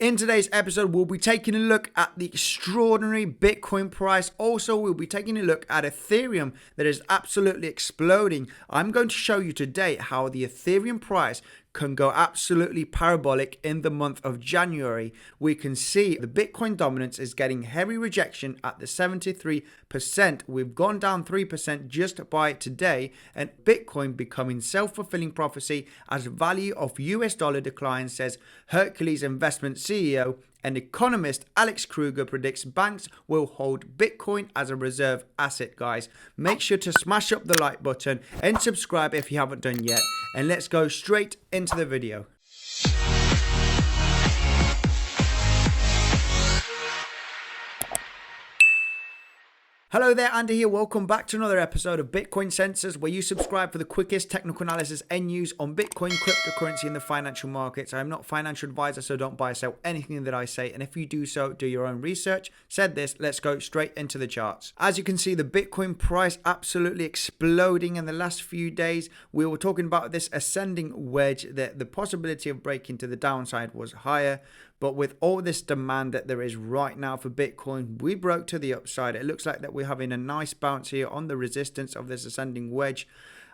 In today's episode, we'll be taking a look at the extraordinary Bitcoin price. Also, we'll be taking a look at Ethereum that is absolutely exploding. I'm going to show you today how the Ethereum price can go absolutely parabolic in the month of January. We can see the Bitcoin dominance is getting heavy rejection at the 73%. We've gone down 3% just by today, and Bitcoin becoming self-fulfilling prophecy as value of US dollar declines, says Hercules Investment CEO. And economist Alex Kruger predicts banks will hold Bitcoin as a reserve asset, guys. Make sure to smash up the like button and subscribe if you haven't done yet. And let's go straight into the video. Hello there, Andy here. Welcome back to another episode of Bitcoin Sensors, where you subscribe for the quickest technical analysis and news on Bitcoin, cryptocurrency, and the financial markets. I am not a financial advisor, so don't buy or sell anything that I say. And if you do so, do your own research. Said this, let's go straight into the charts. As you can see, the Bitcoin price absolutely exploding in the last few days. We were talking about this ascending wedge, that the possibility of breaking to the downside was higher. But with all this demand that there is right now for Bitcoin, we broke to the upside. It looks like that we're having a nice bounce here on the resistance of this ascending wedge.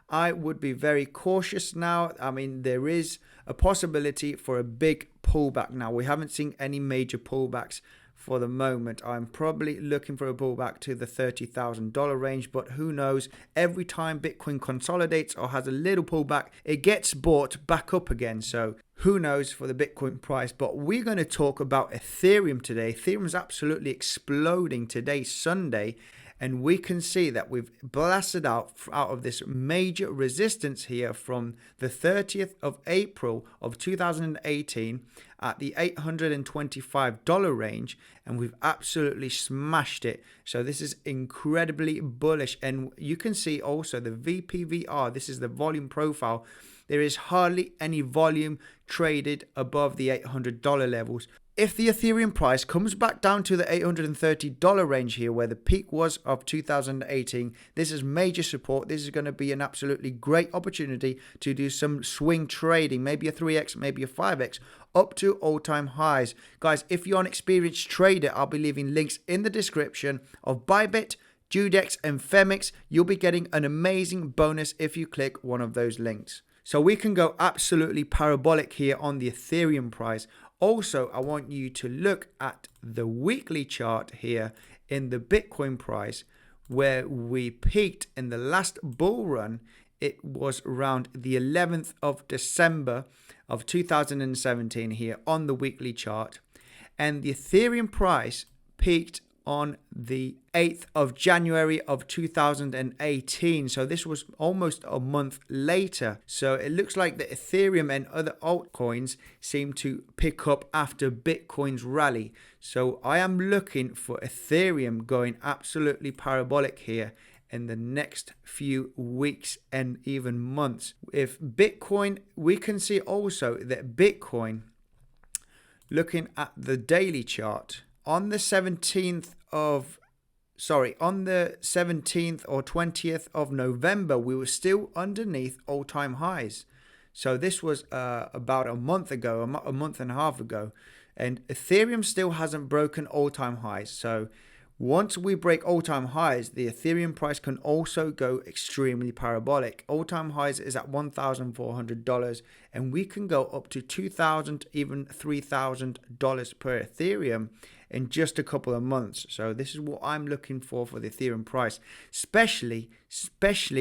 I would be very cautious now. I mean, there is a possibility for a big pullback now. We haven't seen any major pullbacks for the moment. I'm probably looking for a pullback to the $30,000 range, but who knows? Every time Bitcoin consolidates or has a little pullback, it gets bought back up again. So who knows for the Bitcoin price? But we're going to talk about Ethereum today. Ethereum is absolutely exploding today, Sunday. And we can see that we've blasted out of this major resistance here from the 30th of April of 2018 at the $825 range, and we've absolutely smashed it. So this is incredibly bullish. And you can see also the VPVR, this is the volume profile. There is hardly any volume traded above the $800 levels. If the Ethereum price comes back down to the $830 range here, where the peak was of 2018, this is major support. This is going to be an absolutely great opportunity to do some swing trading, maybe a 3x, maybe a 5x, up to all-time highs. Guys, if you're an experienced trader, I'll be leaving links in the description of Bybit, Judex, and Femix. You'll be getting an amazing bonus if you click one of those links. So we can go absolutely parabolic here on the Ethereum price. Also, I want you to look at the weekly chart here in the Bitcoin price, where we peaked in the last bull run. It was around the 11th of December of 2017 here on the weekly chart. And the Ethereum price peaked on the 8th of January of 2018. So this was almost a month later. So it looks like the Ethereum and other altcoins seem to pick up after Bitcoin's rally. So I am looking for Ethereum going absolutely parabolic here in the next few weeks and even months. If Bitcoin, we can see also that Bitcoin, looking at the daily chart, on the 17th or 20th of November, we were still underneath all-time highs. So this was about a month ago, a month and a half ago. And Ethereum still hasn't broken all-time highs. So once we break all-time highs, the Ethereum price can also go extremely parabolic. All-time highs is at $1,400, and we can go up to $2,000, even $3,000 per Ethereum in just a couple of months. So this is what I'm looking for the Ethereum price, especially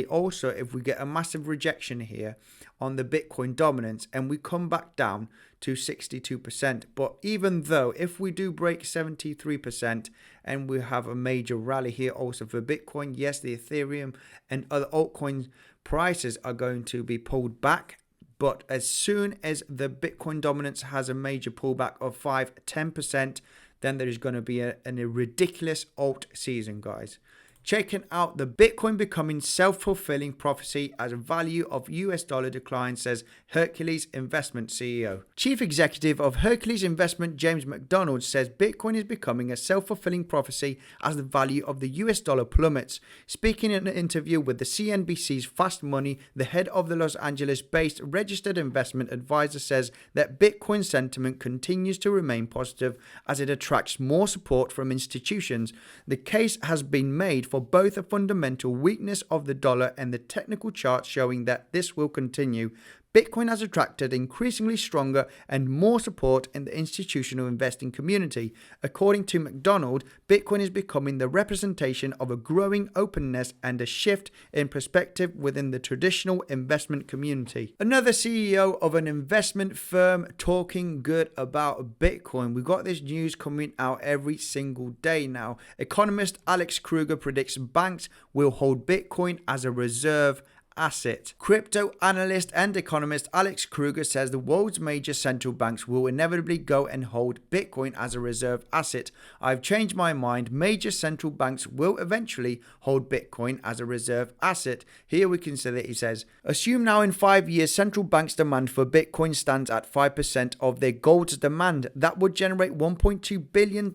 also if we get a massive rejection here on the Bitcoin dominance and we come back down to 62%. But even though if we do break 73% and we have a major rally here also for Bitcoin, yes, the Ethereum and other altcoin prices are going to be pulled back. But as soon as the Bitcoin dominance has a major pullback of 5-10%, then there is going to be a ridiculous alt season, guys. checking out the Bitcoin becoming self-fulfilling prophecy as value of US dollar decline, says Hercules Investment CEO. Chief Executive of Hercules Investment James McDonald says Bitcoin is becoming a self-fulfilling prophecy as the value of the US dollar plummets. Speaking in an interview with the CNBC's Fast Money, the head of the Los Angeles-based registered investment advisor says that Bitcoin sentiment continues to remain positive as it attracts more support from institutions. The case has been made for both a fundamental weakness of the dollar and the technical charts showing that this will continue. Bitcoin has attracted increasingly stronger and more support in the institutional investing community. According to McDonald, Bitcoin is becoming the representation of a growing openness and a shift in perspective within the traditional investment community. Another CEO of an investment firm talking good about Bitcoin. We got this news coming out every single day now. Economist Alex Kruger predicts banks will hold Bitcoin as a reserve asset. Crypto analyst and economist Alex Kruger says the world's major central banks will inevitably go and hold Bitcoin as a reserve asset. I've changed my mind. Major central banks will eventually hold Bitcoin as a reserve asset. Here we can see that he says, assume now in 5 years central banks' demand for Bitcoin stands at 5% of their gold's demand. That would generate $1.2 billion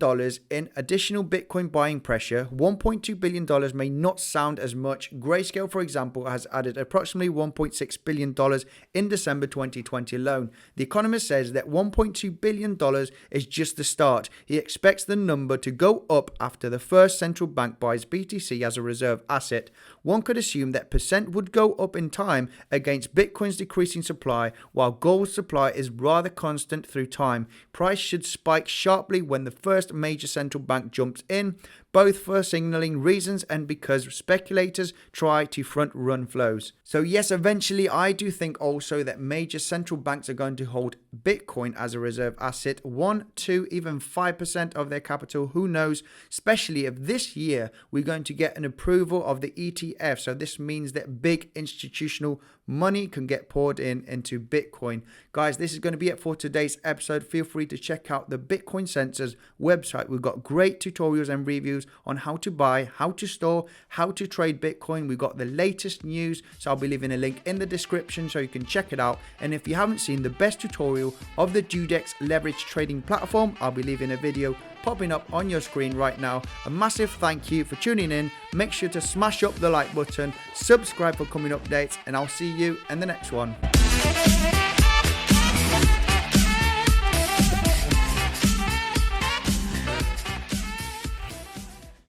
in additional Bitcoin buying pressure. $1.2 billion may not sound as much. Grayscale, for example, has added approximately $1.6 billion in December 2020 alone. The Economist says that $1.2 billion is just the start. He expects the number to go up after the first central bank buys BTC as a reserve asset. One could assume that percent would go up in time against Bitcoin's decreasing supply, while gold's supply is rather constant through time. Price should spike sharply when the first major central bank jumps in, both for signaling reasons and because speculators try to front-run flows. So yes, eventually I do think also that major central banks are going to hold Bitcoin as a reserve asset, 1, 2, even 5% of their capital, who knows, especially if this year we're going to get an approval of the ETF. So this means that big institutional money can get poured into Bitcoin. Guys, this is going to be it for today's episode. Feel free to check out the Bitcoin Sensors website. We've got great tutorials and reviews on how to buy, how to store, how to trade Bitcoin. We've got the latest news, so I'll be leaving a link in the description so you can check it out. And if you haven't seen the best tutorial of the Dudex leverage trading platform, I'll be leaving a video popping up on your screen right now. A massive thank you for tuning in. Make sure to smash up the like button, subscribe for coming updates, and I'll see you in the next one.